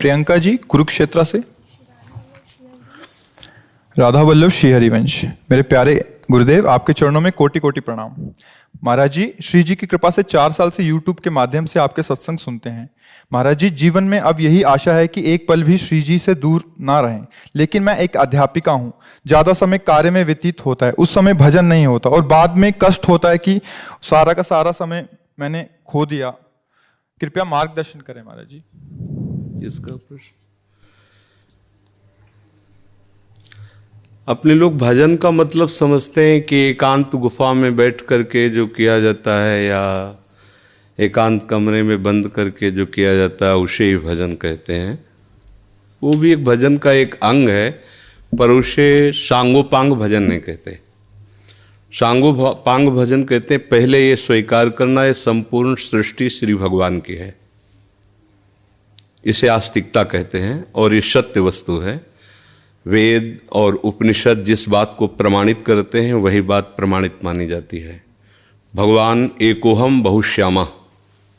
प्रियंका जी कुरुक्षेत्र से। राधा वल्लभ श्री हरिवंश। मेरे प्यारे गुरुदेव, आपके चरणों में कोटि कोटि प्रणाम। महाराज जी, श्री जी की कृपा से 4 साल से YouTube के माध्यम से आपके सत्संग सुनते हैं। महाराज जी, जीवन में अब यही आशा है कि एक पल भी श्री जी से दूर ना रहें। लेकिन मैं एक अध्यापिका हूँ, ज्यादा समय कार्य में व्यतीत होता है, उस समय भजन नहीं होता और बाद में कष्ट होता है कि सारा का सारा समय मैंने खो दिया। कृपया मार्गदर्शन करें महाराज जी। इसका प्रश्न, अपने लोग भजन का मतलब समझते हैं कि एकांत गुफा में बैठ करके जो किया जाता है या एकांत कमरे में बंद करके जो किया जाता है उसे ही भजन कहते हैं। वो भी एक भजन का एक अंग है, पर उसे सांगोपांग भजन नहीं कहते। सांगोपांग भजन कहते हैं पहले ये स्वीकार करना है संपूर्ण सृष्टि श्री भगवान की है, इसे आस्तिकता कहते हैं और ये सत्य वस्तु है। वेद और उपनिषद जिस बात को प्रमाणित करते हैं वही बात प्रमाणित मानी जाती है। भगवान एकोहम बहुश्यामा,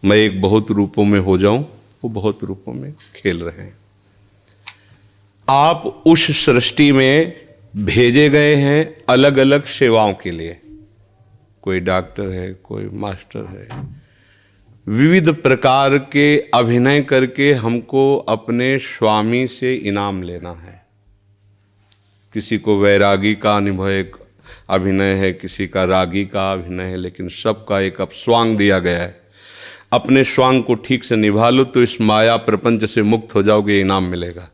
मैं एक बहुत रूपों में हो जाऊं, वो बहुत रूपों में खेल रहे हैं। आप उस सृष्टि में भेजे गए हैं अलग अलग सेवाओं के लिए। कोई डॉक्टर है, कोई मास्टर है, विविध प्रकार के अभिनय करके हमको अपने स्वामी से इनाम लेना है। किसी को वैरागी का अनुभव एक अभिनय है, किसी का रागी का अभिनय है, लेकिन सबका एक अब स्वांग दिया गया है। अपने स्वांग को ठीक से निभा लो तो इस माया प्रपंच से मुक्त हो जाओगे, इनाम मिलेगा।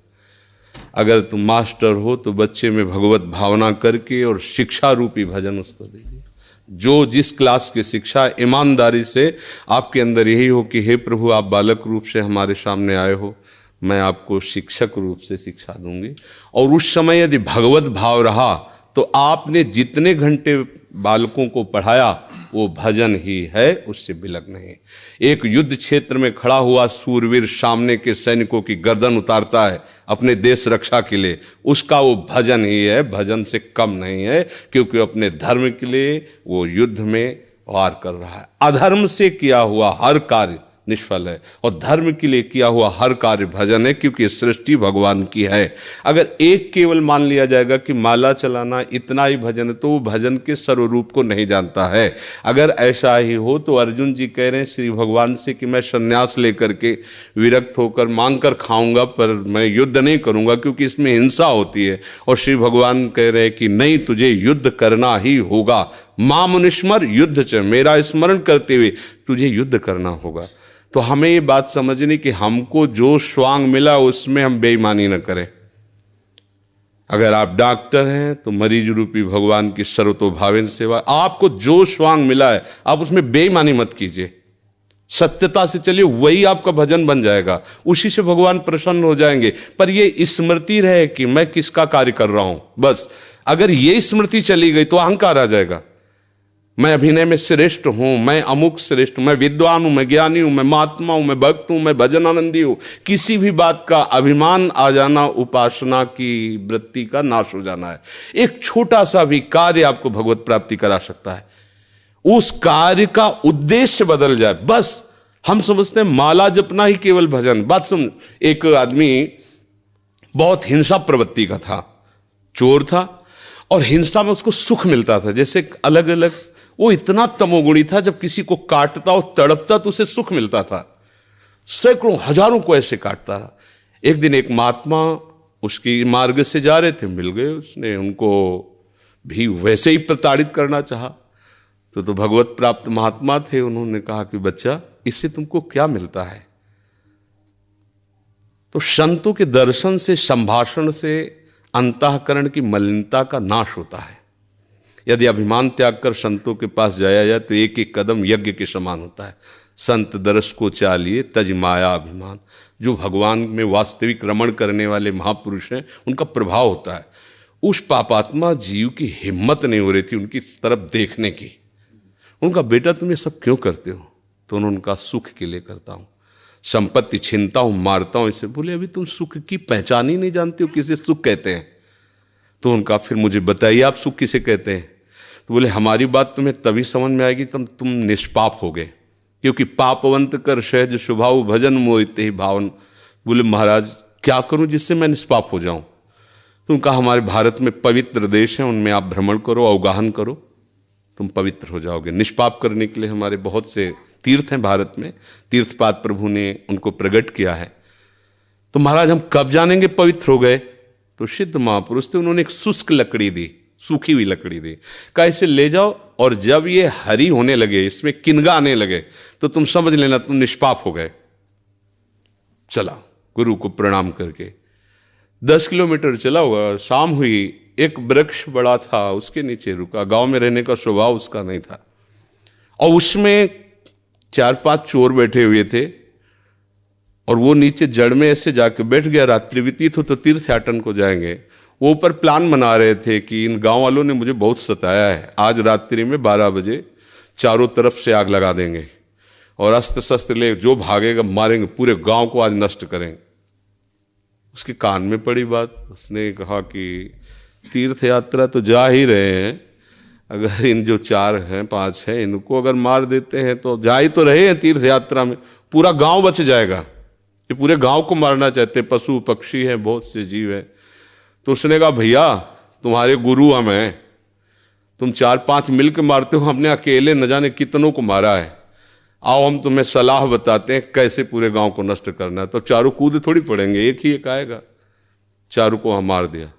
अगर तुम मास्टर हो तो बच्चे में भगवत भावना करके और शिक्षा रूपी भजन उसको दीजिए। जो जिस क्लास की शिक्षा, ईमानदारी से आपके अंदर यही हो कि हे प्रभु, आप बालक रूप से हमारे सामने आए हो, मैं आपको शिक्षक रूप से शिक्षा दूंगी। और उस समय यदि भगवत भाव रहा तो आपने जितने घंटे बालकों को पढ़ाया वो भजन ही है, उससे बिलक नहीं। एक युद्ध क्षेत्र में खड़ा हुआ सूरवीर सामने के सैनिकों की गर्दन उतारता है अपने देश रक्षा के लिए, उसका वो भजन ही है, भजन से कम नहीं है, क्योंकि अपने धर्म के लिए वो युद्ध में वार कर रहा है। अधर्म से किया हुआ हर कार्य निष्फल है और धर्म के लिए किया हुआ हर कार्य भजन है, क्योंकि सृष्टि भगवान की है। अगर एक केवल मान लिया जाएगा कि माला चलाना इतना ही भजन है तो वो भजन के सर्वरूप को नहीं जानता है। अगर ऐसा ही हो तो अर्जुन जी कह रहे हैं श्री भगवान से कि मैं संन्यास लेकर के विरक्त होकर मांग कर खाऊंगा, पर मैं युद्ध नहीं करूंगा क्योंकि इसमें हिंसा होती है। और श्री भगवान कह रहे हैं कि नहीं, तुझे युद्ध करना ही होगा। मां मुनिस्मर युद्ध च, मेरा स्मरण करते हुए तुझे युद्ध करना होगा। तो हमें ये बात समझनी कि हमको जो स्वांग मिला उसमें हम बेईमानी न करें। अगर आप डॉक्टर हैं तो मरीज रूपी भगवान की सर्वतोभावेन सेवा, आपको जो स्वांग मिला है आप उसमें बेईमानी मत कीजिए, सत्यता से चलिए, वही आपका भजन बन जाएगा, उसी से भगवान प्रसन्न हो जाएंगे। पर ये स्मृति रहे कि मैं किसका कार्य कर रहा हूं, बस अगर ये स्मृति चली गई तो अहंकार आ जाएगा। मैं अभिनय में श्रेष्ठ हूं, मैं अमुक श्रेष्ठ, मैं विद्वान हूं, मैं ज्ञानी हूं, मैं महात्मा हूं, मैं भक्त हूं, मैं भजनानंदी हूं, किसी भी बात का अभिमान आ जाना उपासना की वृत्ति का नाश हो जाना है। एक छोटा सा भी कार्य आपको भगवत प्राप्ति करा सकता है, उस कार्य का उद्देश्य बदल जाए। बस हम समझते हैं माला जपना ही केवल भजन। बात सुन, एक आदमी बहुत हिंसा प्रवृत्ति का था, चोर था और हिंसा में उसको सुख मिलता था। जैसे अलग अलग, वो इतना तमोगुणी था, जब किसी को काटता और तड़पता तो उसे सुख मिलता था। सैकड़ों हजारों को ऐसे काटता था। एक दिन एक महात्मा उसकी मार्ग से जा रहे थे, मिल गए, उसने उनको भी वैसे ही प्रताड़ित करना चाहा। तो भगवत प्राप्त महात्मा थे, उन्होंने कहा कि बच्चा, इससे तुमको क्या मिलता है? तो संतों के दर्शन से, संभाषण से अंतःकरण की मलिनता का नाश होता है। यदि अभिमान त्याग कर संतों के पास जाया जाए तो एक एक कदम यज्ञ के समान होता है। संत दरस को चालिए तज माया अभिमान। जो भगवान में वास्तविक रमण करने वाले महापुरुष हैं उनका प्रभाव होता है। उस पापात्मा जीव की हिम्मत नहीं हो रही थी उनकी तरफ देखने की। उनका बेटा तुम ये सब क्यों करते हो? तो उन्होंने उनका सुख के लिए करता हूँ, संपत्ति छीनता हूँ, मारता हूँ। इसे बोले अभी तुम सुख की पहचान ही नहीं जानते हो, किसे सुख कहते हैं? तो उनका फिर मुझे बताइए आप सुख किसे कहते हैं? तो बोले हमारी बात तुम्हें तभी समझ में आएगी तब तुम निष्पाप हो गए, क्योंकि पापवंत कर सहज स्वभाव भजन मोहिते ही भावन बोले महाराज क्या करूं जिससे मैं निष्पाप हो जाऊं? तो उनका हमारे भारत में पवित्र देश है, उनमें आप भ्रमण करो, अवगाहन करो, तुम पवित्र हो जाओगे। निष्पाप करने के लिए हमारे बहुत से तीर्थ हैं भारत में, तीर्थपाद प्रभु ने उनको प्रकट किया है। तो महाराज हम कब जानेंगे पवित्र हो गए? तो सिद्ध महापुरुष थे, उन्होंने एक शुष्क लकड़ी दी, सूखी हुई लकड़ी दी, कहा इसे ले जाओ और जब ये हरी होने लगे, इसमें किनगा आने लगे, तो तुम समझ लेना तुम निष्पाप हो गए। चला गुरु को प्रणाम करके 10 किलोमीटर चला हुआ, शाम हुई, एक वृक्ष बड़ा था उसके नीचे रुका। गांव में रहने का स्वभाव उसका नहीं था, और उसमें 4-5 चोर बैठे हुए थे, और वो नीचे जड़ में ऐसे जाके बैठ गया। रात्रि व्यतीत हो तो तीर्थयाटन को जाएंगे। वो ऊपर प्लान बना रहे थे कि इन गांव वालों ने मुझे बहुत सताया है, आज रात्रि में 12 बजे चारों तरफ से आग लगा देंगे और अस्त्र शस्त्र ले जो भागेगा मारेंगे, पूरे गांव को आज नष्ट करेंगे। उसके कान में पड़ी बात, उसने कहा कि तीर्थ यात्रा तो जा ही रहे हैं, अगर इन जो 4 हैं 5 हैं इनको अगर मार देते हैं तो जा ही तो रहे हैं तीर्थ यात्रा में, पूरा गांव बच जाएगा। ये पूरे गांव को मारना चाहते, पशु पक्षी हैं, बहुत से जीव हैं। तो उसने कहा भैया तुम्हारे गुरु हम हैं, तुम 4-5 मिल के मारते हो, हमने अकेले न जाने कितनों को मारा है, आओ हम तुम्हें सलाह बताते हैं कैसे पूरे गांव को नष्ट करना है। तो चारों कूद थोड़ी पड़ेंगे, एक ही एक आएगा। चारों को हम मार दिया।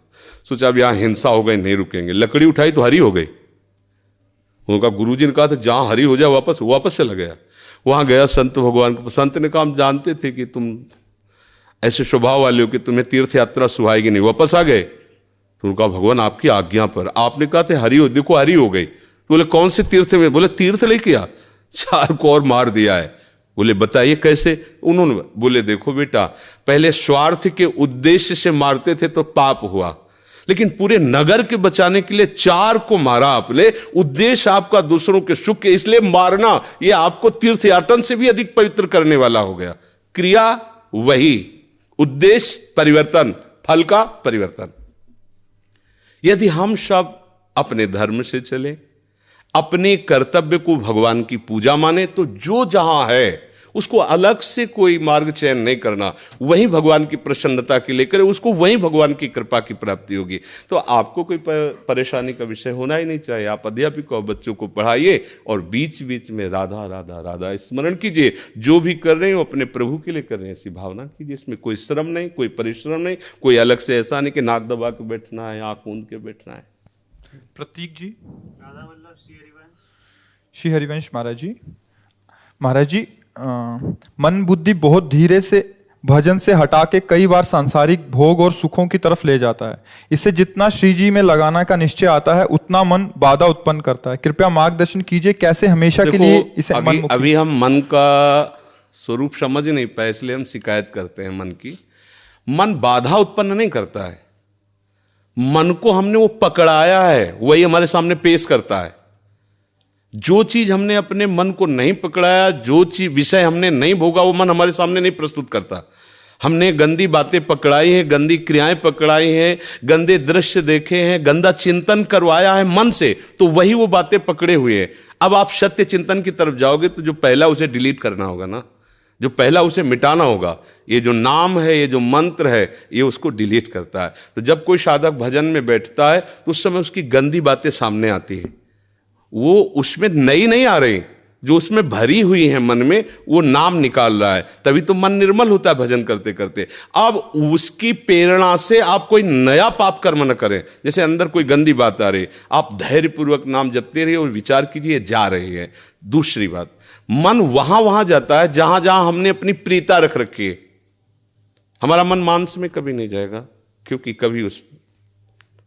सोचा अब यहां हिंसा हो गई, नहीं रुकेंगे। लकड़ी उठाई तो हरी हो गई। उनका गुरुजी ने कहा था जहां हरी हो जाए वापस चला गया। वहां गया संत भगवान को, संत ने कहा हम जानते थे कि तुम ऐसे स्वभाव वाले हो कि तुम्हें तीर्थ यात्रा सुहाएगी नहीं, वापस आ गए। तो उनका भगवान आपकी आज्ञा पर, आपने कहा था हरी हो, देखो हरी हो गई। तो बोले कौन से तीर्थ में? बोले तीर्थ लेके आ, 4 को और मार दिया है। बोले बताइए कैसे? उन्होंने बोले देखो बेटा, पहले स्वार्थ के उद्देश्य से मारते थे तो पाप हुआ, लेकिन पूरे नगर के बचाने के लिए 4 को मारा आपने, उद्देश्य आपका दूसरों के सुख के, इसलिए मारना ये आपको तीर्थयाटन से भी अधिक पवित्र करने वाला हो गया। क्रिया वही, उद्देश्य परिवर्तन, फल का परिवर्तन। यदि हम सब अपने धर्म से चले, अपने कर्तव्य को भगवान की पूजा माने, तो जो जहां है उसको अलग से कोई मार्ग चयन नहीं करना, वही भगवान की प्रसन्नता के लिए करे, उसको वही भगवान की कृपा की प्राप्ति होगी। तो आपको कोई परेशानी का विषय होना ही नहीं चाहिए। आप अध्यापिका और बच्चों को पढ़ाइए और बीच बीच में राधा राधा राधा स्मरण कीजिए। जो भी कर रहे हो अपने प्रभु के लिए कर रहे हैं ऐसी भावना कीजिए। इसमें कोई श्रम नहीं, कोई परिश्रम नहीं, कोई अलग से ऐसा नहीं कि नाक दबा के बैठना है, आंख मूंद के बैठना है। प्रतीक जी। श्री हरिवंश महाराज जी, मन बुद्धि बहुत धीरे से भजन से हटा के कई बार सांसारिक भोग और सुखों की तरफ ले जाता है। इससे जितना श्री जी में लगाना का निश्चय आता है उतना मन बाधा उत्पन्न करता है। कृपया मार्गदर्शन कीजिए कैसे हमेशा के लिए इसे अभी हम मन का स्वरूप समझ नहीं पाए, इसलिए हम शिकायत करते हैं मन की। मन बाधा उत्पन्न नहीं करता है, मन को हमने वो पकड़ाया है, वही हमारे सामने पेश करता है। जो चीज हमने अपने मन को नहीं पकड़ाया, जो चीज विषय हमने नहीं भोगा, वो मन हमारे सामने नहीं प्रस्तुत करता। हमने गंदी बातें पकड़ाई हैं, गंदी क्रियाएं पकड़ाई हैं, गंदे दृश्य देखे हैं, गंदा चिंतन करवाया है मन से, तो वही वो बातें पकड़े हुए हैं। अब आप सत्य चिंतन की तरफ जाओगे तो जो पहला उसे डिलीट करना होगा ना, जो पहला उसे मिटाना होगा। ये जो नाम है, ये जो मंत्र है, ये उसको डिलीट करता है। तो जब कोई साधक भजन में बैठता है तो उस समय उसकी गंदी बातें सामने आती है, वो उसमें नई नहीं आ रही, जो उसमें भरी हुई है मन में, वो नाम निकाल रहा है। तभी तो मन निर्मल होता है भजन करते करते। अब उसकी प्रेरणा से आप कोई नया पाप कर्म न करें। जैसे अंदर कोई गंदी बात आ रही, आप धैर्यपूर्वक नाम जपते रहिए और विचार कीजिए जा रही है। दूसरी बात, मन वहां जाता है जहां जहां हमने अपनी प्रीता रख रखी है। हमारा मन मांस में कभी नहीं जाएगा, क्योंकि कभी उस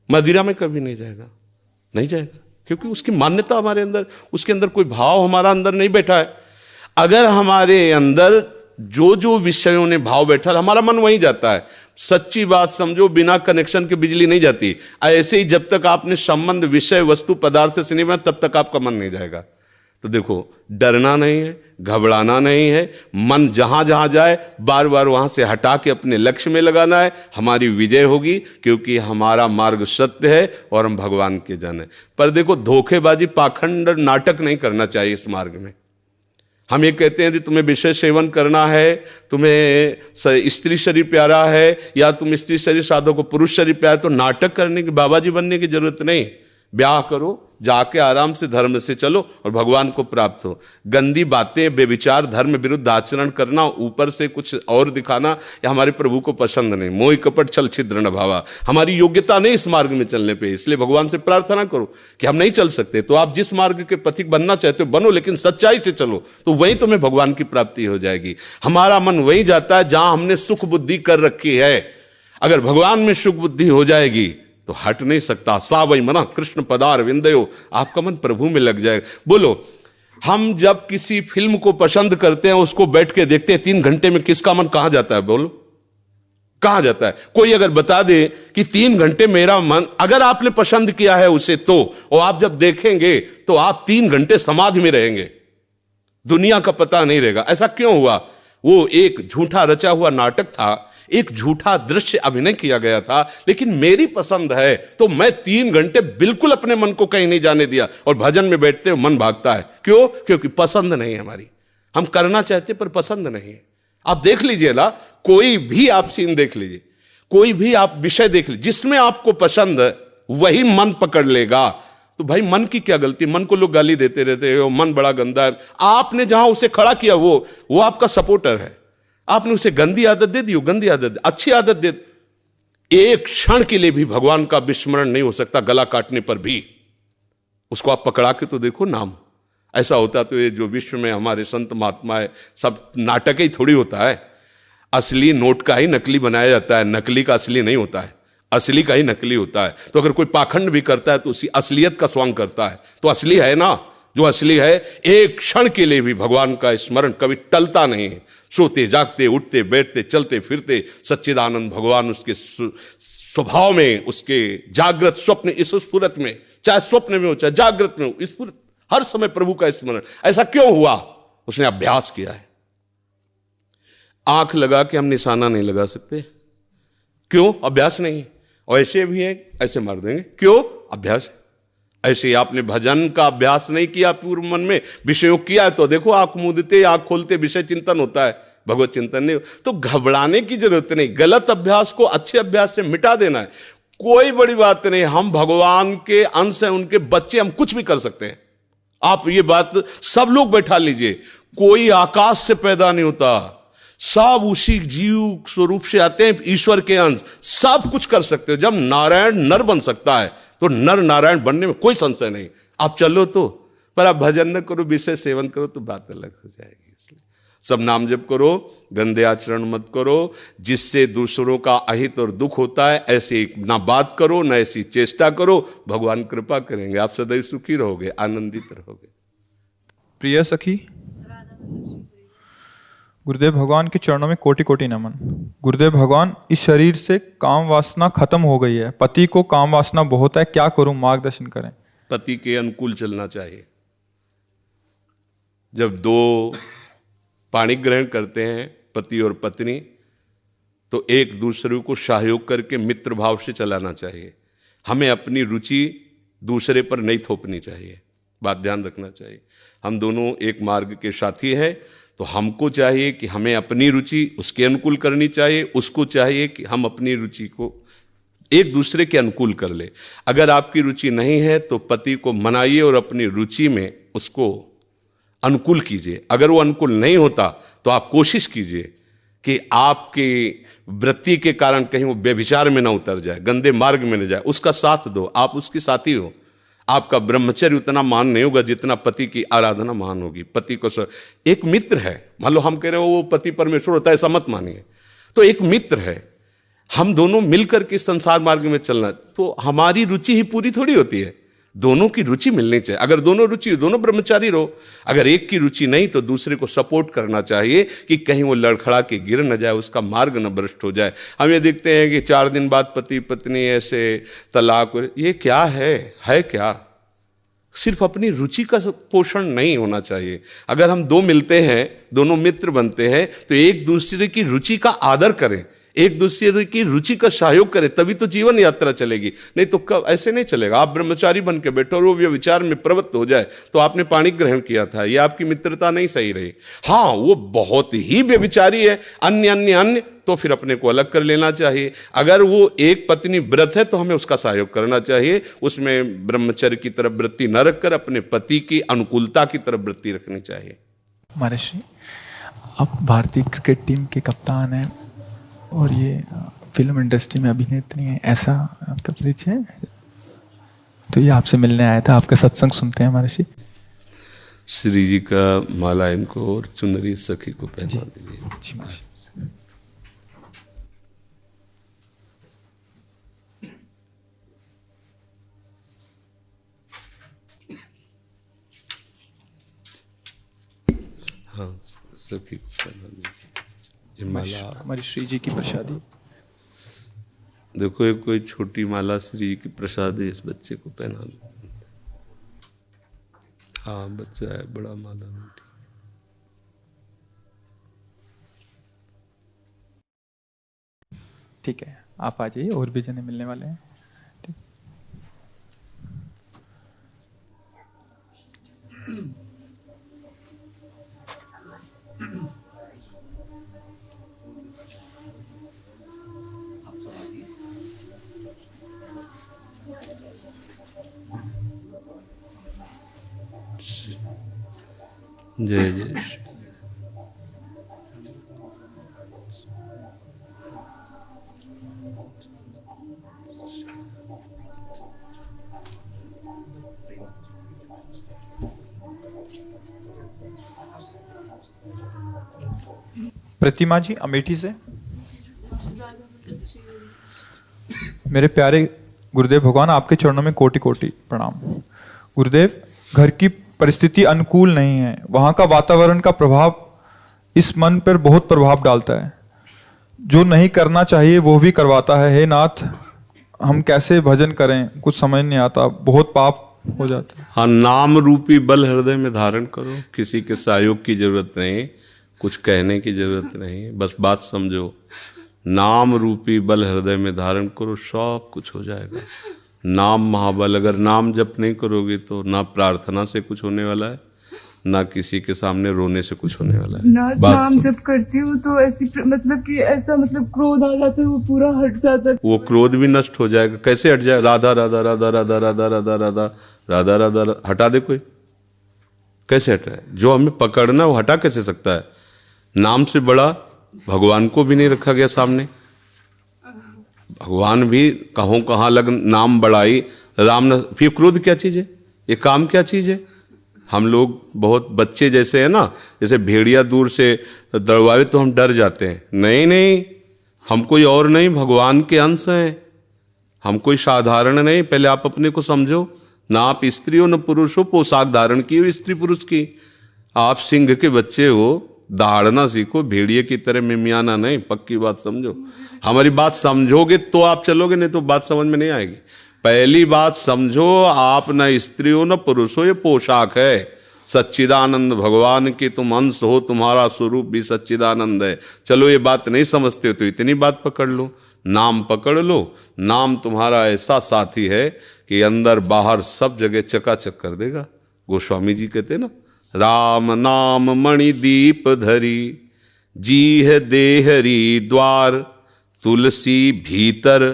मदिरा में कभी नहीं जाएगा, नहीं जाएगा, क्योंकि उसकी मान्यता हमारे अंदर, उसके अंदर कोई भाव हमारा अंदर नहीं बैठा है। अगर हमारे अंदर जो जो विषयों ने भाव बैठा, हमारा मन वहीं जाता है। सच्ची बात समझो, बिना कनेक्शन के बिजली नहीं जाती। ऐसे ही जब तक आपने संबंध विषय वस्तु पदार्थ से नहीं बना, तब तक आपका मन नहीं जाएगा। तो देखो, डरना नहीं है, घबराना नहीं है, मन जहां जहां जाए बार बार वहां से हटा के अपने लक्ष्य में लगाना है। हमारी विजय होगी, क्योंकि हमारा मार्ग सत्य है और हम भगवान के जन हैं। पर देखो, धोखेबाजी, पाखंड, नाटक नहीं करना चाहिए इस मार्ग में। हम ये कहते हैं कि तुम्हें विषय सेवन करना है, तुम्हें स्त्री शरीर प्यारा है, या तुम स्त्री शरीर साधो को पुरुष शरीर प्यारा, तो नाटक करने की, बाबा जी बनने की जरूरत नहीं। ब्याह करो, जाके आराम से धर्म से चलो और भगवान को प्राप्त हो। गंदी बातें, बेविचार, धर्म विरुद्ध आचरण करना, ऊपर से कुछ और दिखाना, या हमारे प्रभु को पसंद नहीं। मोह कपट छल छिद्र न भावा, हमारी योग्यता नहीं इस मार्ग में चलने पे। इसलिए भगवान से प्रार्थना करो कि हम नहीं चल सकते, तो आप जिस मार्ग के पथिक बनना चाहते हो बनो, लेकिन सच्चाई से चलो, तो वहीं तुम्हें भगवान की प्राप्ति हो जाएगी। हमारा मन वहीं जाता है जहां हमने सुख बुद्धि कर रखी है। अगर भगवान में सुख बुद्धि हो जाएगी तो हट नहीं सकता। सा वही मना कृष्ण पदार विंदयो, आपका मन प्रभु में लग जाएगा। बोलो, हम जब किसी फिल्म को पसंद करते हैं, उसको बैठ के देखते हैं, 3 घंटे में किसका मन कहां जाता है? बोलो, कहां जाता है? कोई अगर बता दे कि 3 घंटे मेरा मन, अगर आपने पसंद किया है उसे तो, और आप जब देखेंगे तो आप 3 घंटे समाधि में रहेंगे, दुनिया का पता नहीं रहेगा। ऐसा क्यों हुआ? वो एक झूठा रचा हुआ नाटक था, एक झूठा दृश्य अभिनय किया गया था, लेकिन मेरी पसंद है तो मैं 3 घंटे बिल्कुल अपने मन को कहीं नहीं जाने दिया, और भजन में बैठते हो मन भागता है। क्यों? क्योंकि पसंद नहीं है हमारी। हम करना चाहते पर पसंद नहीं है। आप देख लीजिए ना, कोई भी आप सीन देख लीजिए, कोई भी आप विषय देख लीजिए, जिसमें आपको पसंद है वही मन पकड़ लेगा। तो भाई मन की क्या गलती? मन को लोग गाली देते रहते हो, मन बड़ा गंदा है। आपने जहां उसे खड़ा किया वो आपका सपोर्टर है। आपने उसे गंदी आदत दे दी, गंदी आदत, अच्छी आदत दे, एक क्षण के लिए भी भगवान का विस्मरण नहीं हो सकता। गला काटने पर भी उसको आप पकड़ा के तो देखो नाम। ऐसा होता तो ये जो विश्व में हमारे संत महात्मा है, सब नाटक ही थोड़ी होता है। असली नोट का ही नकली बनाया जाता है, नकली का असली नहीं होता है, असली का ही नकली होता है। तो अगर कोई पाखंड भी करता है तो उसी असलियत का स्वांग करता है, तो असली है ना। जो असली है, एक क्षण के लिए भी भगवान का स्मरण कभी टलता नहीं है। सोते जागते, उठते बैठते, चलते फिरते सच्चिदानंद भगवान उसके स्वभाव में, उसके जागृत स्वप्न इस स्फुरत में, चाहे स्वप्न में हो चाहे जागृत में हो, स्फुरत हर समय प्रभु का स्मरण। ऐसा क्यों हुआ? उसने अभ्यास किया है। आंख लगा के हम निशाना नहीं लगा सकते, क्यों? अभ्यास नहीं है। और ऐसे भी है, ऐसे मार देंगे, क्यों? अभ्यास। ऐसे ही आपने भजन का अभ्यास नहीं किया, पूर्व मन में विषयों किया है, तो देखो आंख मूंदते, आंख खोलते विषय चिंतन होता है, भगवत चिंतन नहीं। तो घबराने की जरूरत नहीं, गलत अभ्यास को अच्छे अभ्यास से मिटा देना है। कोई बड़ी बात नहीं, हम भगवान के अंश हैं, उनके बच्चे, हम कुछ भी कर सकते हैं। आप ये बात सब लोग बैठा लीजिए, कोई आकाश से पैदा नहीं होता, सब उसी जीव स्वरूप से आते हैं, ईश्वर के अंश, सब कुछ कर सकते हो। जब नारायण नर बन सकता है तो नर नारायण बनने में कोई संशय नहीं। आप चलो तो, पर आप भजन न करो, विषय सेवन करो तो बात अलग हो जाएगी। इसलिए सब नाम जप करो, गंदे आचरण मत करो, जिससे दूसरों का अहित और दुख होता है ऐसे ना बात करो, ना ऐसी चेष्टा करो। भगवान कृपा करेंगे, आप सदैव सुखी रहोगे, आनंदित रहोगे। प्रिय सखी, गुरुदेव भगवान के चरणों में कोटि कोटि नमन। गुरुदेव भगवान, इस शरीर से काम वासना खत्म हो गई है, पति को काम वासना बहुत है, क्या करूं, मार्गदर्शन करें। पति के अनुकूल चलना चाहिए। जब 2 पाणी ग्रहण करते हैं, पति और पत्नी, तो एक दूसरे को सहयोग करके मित्र भाव से चलाना चाहिए। हमें अपनी रुचि दूसरे पर नहीं थोपनी चाहिए, बात ध्यान रखना चाहिए। हम दोनों एक मार्ग के साथी हैं, तो हमको चाहिए कि हमें अपनी रुचि उसके अनुकूल करनी चाहिए, उसको चाहिए कि हम अपनी रुचि को एक दूसरे के अनुकूल कर ले। अगर आपकी रुचि नहीं है तो पति को मनाइए और अपनी रुचि में उसको अनुकूल कीजिए। अगर वो अनुकूल नहीं होता तो आप कोशिश कीजिए कि आपकी वृत्ति के कारण कहीं वो व्यभिचार में ना उतर जाए, गंदे मार्ग में न जाए, उसका साथ दो, आप उसके साथी हो। आपका ब्रह्मचर्य उतना महान नहीं होगा जितना पति की आराधना महान होगी। पति को एक मित्र है, मान लो हम कह रहे हो वो पति परमेश्वर होता है, ऐसा मत मानिए। तो एक मित्र है, हम दोनों मिलकर के संसार मार्ग में चलना, तो हमारी रुचि ही पूरी थोड़ी होती है, दोनों की रुचि मिलनी चाहिए। अगर दोनों रुचि, दोनों ब्रह्मचारी रहो। अगर एक की रुचि नहीं तो दूसरे को सपोर्ट करना चाहिए कि कहीं वो लड़खड़ा के गिर न जाए, उसका मार्ग न भ्रष्ट हो जाए। हम ये देखते हैं कि 4 दिन बाद पति पत्नी ऐसे तलाक, ये क्या है क्या? सिर्फ अपनी रुचि का पोषण नहीं होना चाहिए। अगर हम 2 मिलते हैं, दोनों मित्र बनते हैं, तो एक दूसरे की रुचि का आदर करें, एक दूसरे की रुचि का सहयोग करें, तभी तो जीवन यात्रा चलेगी। नहीं तो कब ऐसे नहीं चलेगा। आप ब्रह्मचारी बन के बैठो और वो व्यभिचार में प्रवृत्त हो जाए, तो आपने पानी ग्रहण किया था, ये आपकी मित्रता नहीं सही रही। हाँ, वो बहुत ही व्यभिचारी है, अन्य अन्य अन्य, तो फिर अपने को अलग कर लेना चाहिए। अगर वो एक पत्नी व्रत है तो हमें उसका सहयोग करना चाहिए, उसमें ब्रह्मचर्य की तरफ वृत्ति न रखकर अपने पति की अनुकूलता की तरफ वृत्ति रखनी चाहिए। महर्षि, आप भारतीय क्रिकेट टीम के कप्तान हैं और ये फिल्म इंडस्ट्री में अभिनेत्री हैं, ऐसा आपका परिचय है? तो ये आपसे मिलने आया था, आपका सत्संग सुनते हैं महर्षि। श्री जी का माला इनको और चुनरी सखी को पहना दीजिए। जी महर्षि। हाँ, सखी को पहना दीजिए। ये माला हमारी श्री जी की प्रसादी। देखो, एक कोई छोटी माला श्री जी की प्रसादी इस बच्चे को पहना दो। हाँ, बच्चा है, बड़ा माला नहीं। ठीक है, आप आ जाइए, और भी जने मिलने वाले हैं। ठीक। जय जय श्री। प्रतिमा जी अमेठी से। मेरे प्यारे गुरुदेव भगवान, आपके चरणों में कोटि कोटि प्रणाम। गुरुदेव, घर की परिस्थिति अनुकूल नहीं है, वहां का वातावरण का प्रभाव इस मन पर बहुत प्रभाव डालता है, जो नहीं करना चाहिए वो भी करवाता है। हे नाथ, हम कैसे भजन करें, कुछ समझ नहीं आता, बहुत पाप हो जाता है। हाँ, नाम रूपी बल हृदय में धारण करो, किसी के सहयोग की जरूरत नहीं, कुछ कहने की जरूरत नहीं, बस बात समझो। नाम रूपी बल हृदय में धारण करो, सब कुछ हो जाएगा। नाम महाबल। अगर नाम जप नहीं करोगे तो ना प्रार्थना से कुछ होने वाला है, ना किसी के सामने रोने से कुछ होने वाला है। नाम जब करती हूँ तो ऐसी मतलब कि ऐसा मतलब क्रोध आ जाता है, वो पूरा हट जाता है। वो क्रोध भी नष्ट हो जाएगा। कैसे हट जाए? राधा राधा राधा राधा राधा राधा राधा राधा राधा हटा दे कोई, कैसे हटाए? जो हमें पकड़ना वो हटा कैसे सकता है? नाम से बड़ा भगवान को भी नहीं रखा गया सामने। भगवान भी कहों कहाँ लग नाम बढ़ाई राम न। फिर क्रोध क्या चीज है? ये काम क्या चीज है? हम लोग बहुत बच्चे जैसे है ना, जैसे भेड़िया दूर से दौड़ावे तो हम डर जाते हैं। नहीं नहीं, हम कोई और नहीं, भगवान के अंश हैं, हम कोई साधारण नहीं। पहले आप अपने को समझो। ना आप स्त्री हो न पुरुष हो, पोशाक धारण की हो स्त्री पुरुष की। आप सिंह के बच्चे हो, दहाड़ना सीखो, भेड़िए की तरह मिमियाना नहीं। पक्की बात समझो। हमारी बात समझोगे तो आप चलोगे, नहीं तो बात समझ में नहीं आएगी। पहली बात समझो, आप न स्त्री हो न पुरुष हो, ये पोशाक है। सच्चिदानंद भगवान की तुम अंश हो, तुम्हारा स्वरूप भी सच्चिदानंद है। चलो ये बात नहीं समझते हो तो इतनी बात पकड़ लो, नाम पकड़ लो। नाम तुम्हारा ऐसा साथी है कि अंदर बाहर सब जगह चकाचक कर देगा। गोस्वामी जी कहते ना, राम नाम मणि दीप धरी, जी है देहरी द्वार, तुलसी भीतर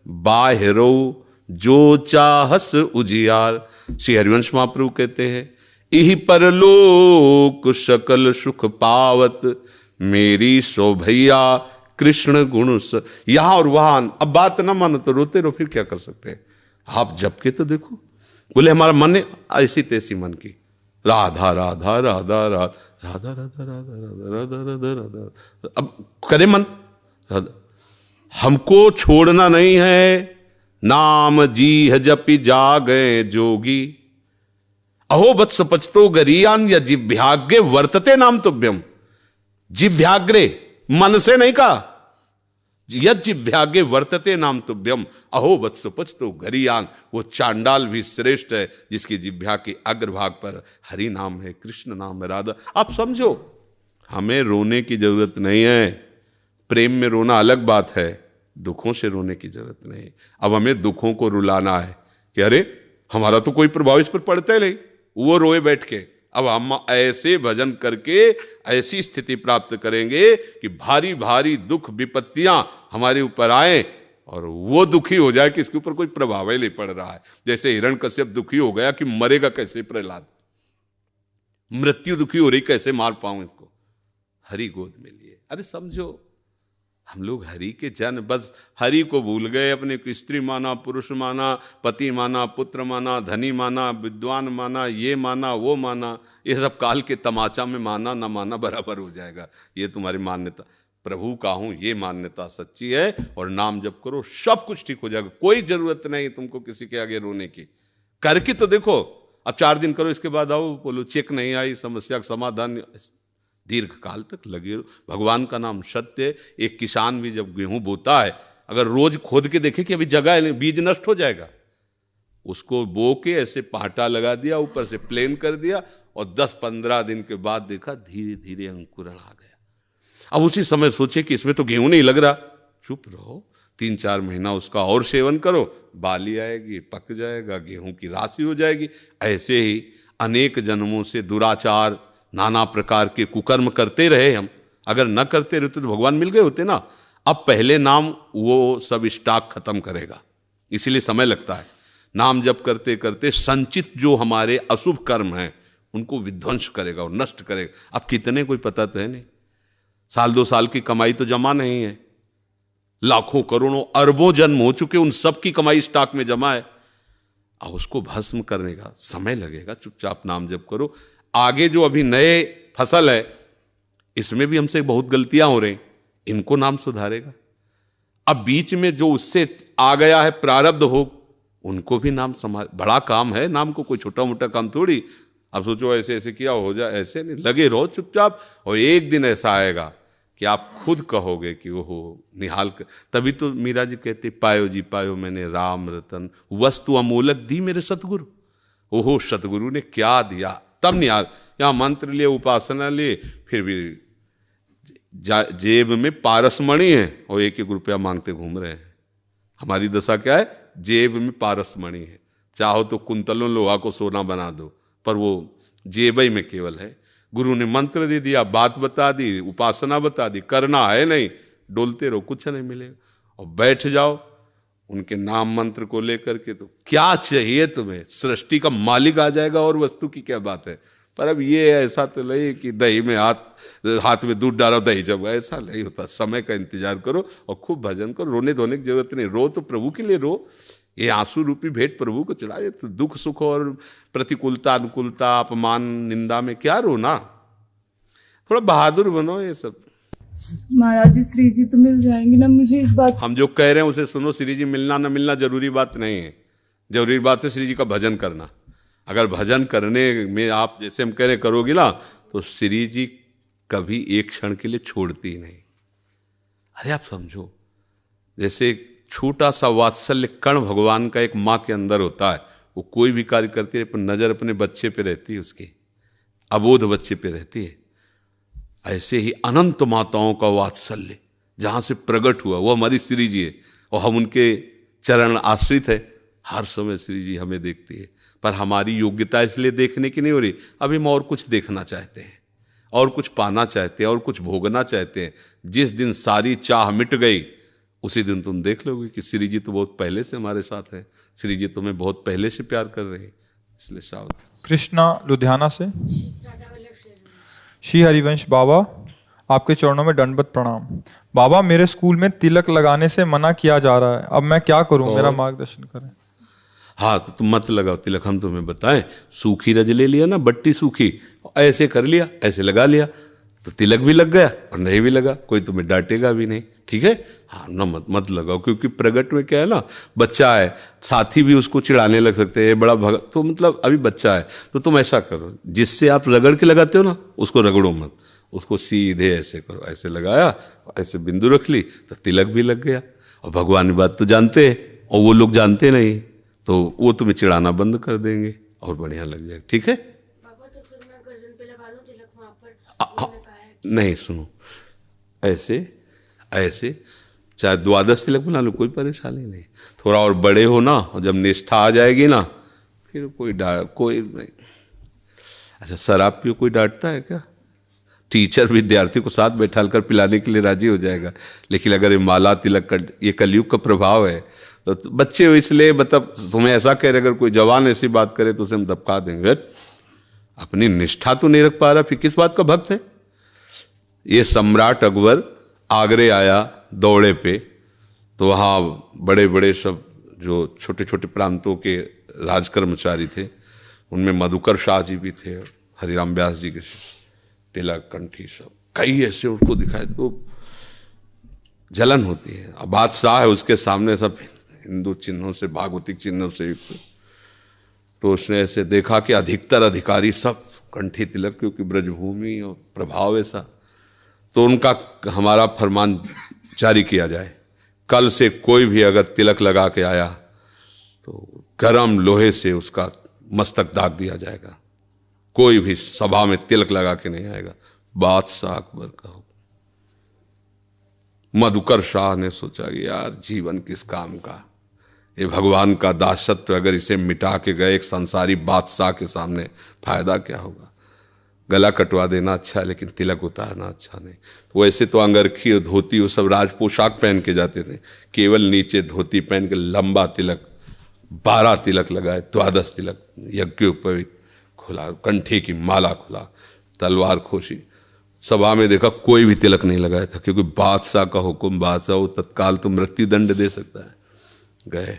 बाहरो, जो चाहस उजियार। श्री हरिवंश महाप्रभु कहते हैं, इहि परलोक सकल सुख पावत, मेरी शोभैया कृष्ण गुण। यहां और वहां। अब बात ना मानो तो रोते रहो, फिर क्या कर सकते हैं? आप जप के तो देखो। बोले हमारा मन है ऐसी तैसी मन की, राधा राधा राधा राधा राधा राधा राधा राधा राधा राधा। अब करे मन, हमको छोड़ना नहीं है। नाम जी है जपि जागे जोगी, अहो वत्स पचतो गरीयान या जिव्याग्रे वर्तते नाम तुभ्यम। जिव्याग्रे मन से नहीं कहा, यद जिव्याग्रे वर्तते नाम तुभ्यम, अहो वत्स पचतो गरीयान। वो चांडाल भी श्रेष्ठ है जिसकी जिव्या के अग्रभाग पर हरि नाम है, कृष्ण नाम है, राधा। आप समझो, हमें रोने की जरूरत नहीं है। प्रेम में रोना अलग बात है, दुखों से रोने की जरूरत नहीं। अब हमें दुखों को रुलाना है कि अरे हमारा तो कोई प्रभाव इस पर पड़ता ही नहीं, वो रोए बैठ के। अब हम ऐसे भजन करके ऐसी स्थिति प्राप्त करेंगे कि भारी भारी दुख विपत्तियां हमारे ऊपर आए और वो दुखी हो जाए कि इसके ऊपर कोई प्रभाव ही नहीं पड़ रहा है। जैसे हिरण्यकश्यप दुखी हो गया कि मरेगा कैसे प्रहलाद, मृत्यु दुखी हो रही, कैसे मार पाऊं इसको, हरि गोद में लिए। अरे समझो, हम लोग हरि के जन, बस हरि को भूल गए, अपने को स्त्री माना, पुरुष माना, पति माना, पुत्र माना, धनी माना, विद्वान माना, ये माना वो माना। ये सब काल के तमाचा में माना ना माना बराबर हो जाएगा। ये तुम्हारी मान्यता, प्रभु का हूं ये मान्यता सच्ची है, और नाम जप करो सब कुछ ठीक हो जाएगा। कोई जरूरत नहीं तुमको किसी के आगे रोने की, करके तो देखो। अब 4 दिन करो, इसके बाद आओ बोलो चेक नहीं आई, समस्या का समाधान, दीर्घ काल तक लगे रहो। भगवान का नाम सत्य है। एक किसान भी जब गेहूं बोता है, अगर रोज खोद के देखे कि अभी जगह है, बीज नष्ट हो जाएगा, उसको बो के ऐसे पाटा लगा दिया, ऊपर से प्लेन कर दिया, और 10-15 दिन के बाद देखा धीरे धीरे अंकुरण आ गया। अब उसी समय सोचे कि इसमें तो गेहूं नहीं लग रहा, चुप रहो, 3-4 महीना उसका और सेवन करो, बाली आएगी, पक जाएगा, गेहूं की राशि हो जाएगी। ऐसे ही अनेक जन्मों से दुराचार, नाना प्रकार के कुकर्म करते रहे हम। अगर न करते रहते तो भगवान मिल गए होते ना। अब पहले नाम वो सब स्टॉक खत्म करेगा, इसीलिए समय लगता है। नाम जप करते करते संचित जो हमारे अशुभ कर्म हैं उनको विध्वंस करेगा और नष्ट करेगा। अब कितने कोई पता तो है नहीं, 1-2 साल की कमाई तो जमा नहीं है, लाखों करोड़ों अरबों जन्म हो चुके, उन सब की कमाई स्टॉक में जमा है। अब उसको भस्म करने का समय लगेगा। चुपचाप नाम जप करो। आगे जो अभी नए फसल है, इसमें भी हमसे बहुत गलतियां हो रही, इनको नाम सुधारेगा। अब बीच में जो उससे आ गया है प्रारब्ध हो, उनको भी नाम संभाल। बड़ा काम है नाम को, कोई छोटा मोटा काम थोड़ी। अब सोचो ऐसे ऐसे किया हो जाए, ऐसे नहीं, लगे रहो चुपचाप। और एक दिन ऐसा आएगा कि आप खुद कहोगे कि ओहो निहाल कर। तभी तो मीरा जी कहते, पायो जी पायो मैंने राम रतन, वस्तु अमोलक दी मेरे सतगुरु। ओहो सतगुरु ने क्या दिया, तब निहाल। यहाँ मंत्र लिए, उपासना लिए, फिर भी जेब में पारसमणि है और 1-1 रुपया मांगते घूम रहे हैं। हमारी दशा क्या है, जेब में पारसमणि है, चाहो तो कुंतलों लोहा को सोना बना दो, पर वो जेब ही में केवल है। गुरु ने मंत्र दे दिया, बात बता दी, उपासना बता दी, करना है नहीं, डोलते रहो, कुछ नहीं मिलेगा। और बैठ जाओ उनके नाम मंत्र को लेकर के, तो क्या चाहिए तुम्हें, सृष्टि का मालिक आ जाएगा, और वस्तु की क्या बात है। पर अब ये ऐसा तो नहीं कि दही में हाथ में दूध डालो दही जब, ऐसा नहीं होता। समय का इंतजार करो और खूब भजन करो। रोने धोने की जरूरत नहीं, रो तो प्रभु के लिए रो। ये आंसू रूपी भेंट प्रभु को चढ़ाए। तो दुख सुख और प्रतिकूलता अनुकूलता अपमान निंदा में क्या रोना, थोड़ा बहादुर बनो। ये सब महाराज जी श्री जी तो मिल जाएंगे ना मुझे, इस बात हम जो कह रहे हैं उसे सुनो। श्री जी मिलना न मिलना जरूरी बात नहीं है, जरूरी बात है श्री जी का भजन करना। अगर भजन करने में आप जैसे हम कह रहे करोगे ना, तो श्री जी कभी एक क्षण के लिए छोड़ती ही नहीं। अरे आप समझो, जैसे छोटा सा वात्सल्य कण भगवान का एक माँ के अंदर होता है, वो कोई भी कार्य करती है पर नजर अपने बच्चे पे रहती है, उसकी अबोध बच्चे पे रहती है। ऐसे ही अनंत माताओं का वात्सल्य जहां से प्रकट हुआ वो हमारी श्री जी है, और हम उनके चरण आश्रित है। हर समय श्री जी हमें देखती है, पर हमारी योग्यता इसलिए देखने की नहीं हो रही। अभी हम और कुछ देखना चाहते हैं, और कुछ पाना चाहते हैं, और कुछ भोगना चाहते हैं। जिस दिन सारी चाह मिट गई, उसी दिन तुम देख लोगे कि श्री जी तो बहुत पहले से हमारे साथ है, श्री जी तुम्हें बहुत पहले से प्यार कर रहे हैं। इसलिए सावधान। कृष्णा लुधियाना से। श्री हरिवंश बाबा, आपके चरणों में दंडवत प्रणाम। बाबा, मेरे स्कूल में तिलक लगाने से मना किया जा रहा है, अब मैं क्या करूं, मेरा मार्गदर्शन करें। हाँ तो तुम मत लगाओ तिलक, हम तुम्हें बताएं। सूखी रज ले लिया ना, बट्टी सूखी, ऐसे कर लिया, ऐसे लगा लिया, तो तिलक भी लग गया और नहीं भी लगा, कोई तुम्हें डांटेगा भी नहीं। ठीक है, हाँ ना, मत लगाओ। क्योंकि प्रगट में क्या है ना, बच्चा है, साथी भी उसको चिढ़ाने लग सकते हैं, बड़ा भगत, तो मतलब अभी बच्चा है। तो तुम ऐसा करो, जिससे आप रगड़ के लगाते हो ना, उसको रगड़ो मत, उसको सीधे ऐसे करो। ऐसे लगाया, ऐसे बिंदु रख ली, तो तिलक भी लग गया। और भगवान की बात तो जानते हैं, और वो लोग जानते नहीं, तो वो तुम्हें चिढ़ाना बंद कर देंगे और बढ़िया लग जाएगा। ठीक है पापा, तो फिर मैं गर्दन पे लगा लूं तिलक वहां पर? नहीं, सुनो, ऐसे ऐसे चाहे द्वादश तिलक बना लो, कोई परेशानी नहीं। थोड़ा और बड़े हो ना, और जब निष्ठा आ जाएगी ना, फिर कोई नहीं। अच्छा, शराब पियो कोई डांटता है क्या? टीचर विद्यार्थी को साथ बैठा कर पिलाने के लिए राजी हो जाएगा। लेकिन अगर ये माला तिलक का, ये कलयुग का प्रभाव है, तो बच्चे हो इसलिए, मतलब तुम्हें ऐसा कह रहे, अगर कोई जवान ऐसी बात करे तो उसे हम दबका देंगे। अपनी निष्ठा तो नहीं रख पा रहा, फिर किस बात का भक्त है? ये सम्राट अकबर आगरे आया दौड़े पे, तो वहाँ बड़े बड़े सब जो छोटे छोटे प्रांतों के राज कर्मचारी थे, उनमें मधुकर शाह जी भी थे, हरिराम व्यास जी के तिलक कंठी सब कई ऐसे उनको दिखाए तो जलन होती है। अब बादशाह है, उसके सामने सब हिंदू चिन्हों से, भागवतिक चिन्हों से युक्त, तो उसने ऐसे देखा कि अधिकतर अधिकारी सब कंठी तिलक, क्योंकि ब्रजभूमि और प्रभाव ऐसा, तो उनका हमारा फरमान जारी किया जाए, कल से कोई भी अगर तिलक लगा के आया तो गरम लोहे से उसका मस्तक दाग दिया जाएगा, कोई भी सभा में तिलक लगा के नहीं आएगा। बादशाह अकबर का हुक्म। मधुकर शाह ने सोचा कि यार जीवन किस काम का, ये भगवान का दासत्व अगर इसे मिटा के गए एक संसारी बादशाह के सामने, फायदा क्या होगा? गला कटवा देना अच्छा है, लेकिन तिलक उतारना अच्छा नहीं। वैसे तो अंगरखी और धोती वो सब राज पोशाक पहन के जाते थे, केवल नीचे धोती पहन के लंबा तिलक, 12 तिलक लगाए, द्वादश तिलक, यज्ञोपवीत खुला, कंठी की माला खुला, तलवार खोशी। सभा में देखा कोई भी तिलक नहीं लगाया था, क्योंकि बादशाह का हुक्म, बादशाह वो तत्काल तो मृत्यु दंड दे सकता है। गए,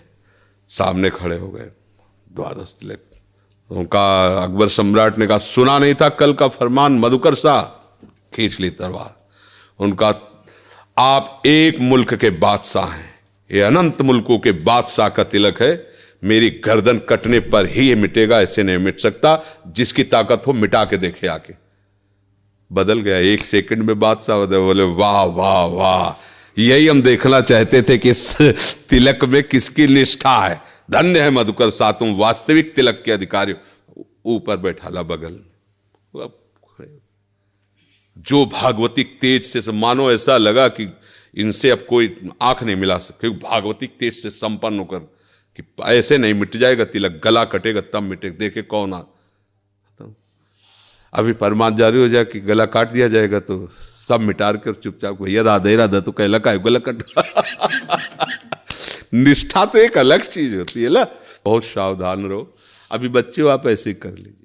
सामने खड़े हो गए, द्वादश तिलक। उनका अकबर सम्राट ने कहा, सुना नहीं था कल का फरमान मधुकर शाह? खींच ली तलवार। उनका, आप एक मुल्क के बादशाह हैं, ये अनंत मुल्कों के बादशाह का तिलक है, मेरी गर्दन कटने पर ही ये मिटेगा, ऐसे नहीं मिट सकता, जिसकी ताकत हो मिटा के देखे आके। बदल गया, 1 सेकंड में बादशाह बोले वाह वाह वाह, यही हम देखना चाहते थे कि इस तिलक में किसकी निष्ठा है। धन्य है मधुकर शाह, तुम वास्तविक तिलक के अधिकारी। ऊपर बैठाला बगल, जो भागवतिक तेज से मानो ऐसा लगा कि इनसे अब कोई आंख नहीं मिला सकती, भागवतिक तेज से संपन्न होकर कि ऐसे नहीं मिट जाएगा तिलक, गला कटेगा तब मिटेगा। देखे कौन आ, अभी फरमान जारी हो जाए कि गला काट दिया जाएगा तो सब मिटार कर चुपचाप, भैया राधे राधा तो कहला का गला कट। निष्ठा तो एक अलग चीज होती है ना। बहुत सावधान रहो। अभी बच्चे हो, आप ऐसे ही कर लीजिए।